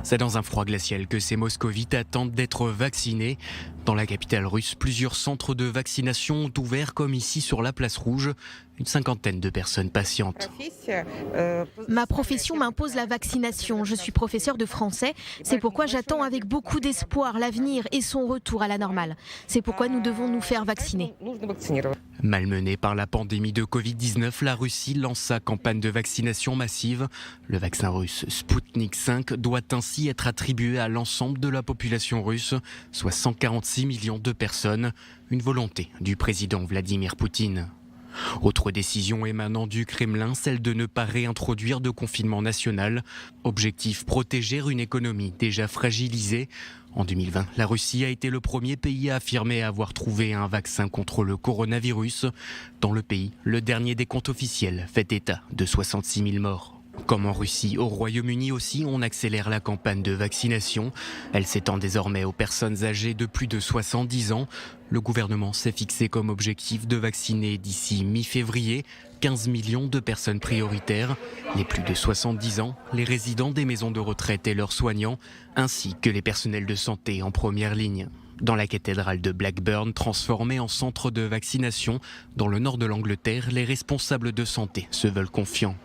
C'est dans un froid glacial que ces moscovites attendent d'être vaccinés. Dans la capitale russe, plusieurs centres de vaccination ont ouvert comme ici sur la place Rouge. Une cinquantaine de personnes patientes. Ma profession m'impose la vaccination. Je suis professeur de français. C'est pourquoi j'attends avec beaucoup d'espoir l'avenir et son retour à la normale. C'est pourquoi nous devons nous faire vacciner. Malmenée par la pandémie de Covid-19, la Russie lance sa campagne de vaccination massive. Le vaccin russe Sputnik V doit ainsi être attribué à l'ensemble de la population russe, soit 146 millions de personnes. Une volonté du président Vladimir Poutine. Autre décision émanant du Kremlin, celle de ne pas réintroduire de confinement national. Objectif, protéger une économie déjà fragilisée. En 2020, la Russie a été le premier pays à affirmer avoir trouvé un vaccin contre le coronavirus. Dans le pays, le dernier décompte officiel fait état de 66 000 morts. Comme en Russie, au Royaume-Uni aussi, on accélère la campagne de vaccination. Elle s'étend désormais aux personnes âgées de plus de 70 ans. Le gouvernement s'est fixé comme objectif de vacciner d'ici mi-février 15 millions de personnes prioritaires, les plus de 70 ans, les résidents des maisons de retraite et leurs soignants, ainsi que les personnels de santé en première ligne. Dans la cathédrale de Blackburn, transformée en centre de vaccination, dans le nord de l'Angleterre, les responsables de santé se veulent confiants.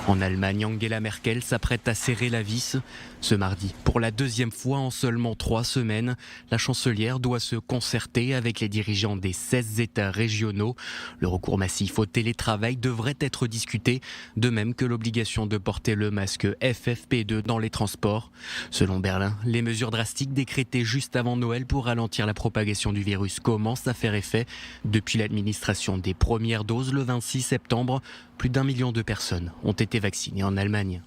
En Allemagne, Angela Merkel s'apprête à serrer la vis. Ce mardi, pour la deuxième fois en seulement 3 semaines, la chancelière doit se concerter avec les dirigeants des 16 États régionaux. Le recours massif au télétravail devrait être discuté, de même que l'obligation de porter le masque FFP2 dans les transports. Selon Berlin, les mesures drastiques décrétées juste avant Noël pour ralentir la propagation du virus commencent à faire effet. Depuis l'administration des premières doses le 26 septembre, plus d'1 million de personnes ont été vaccinées en Allemagne.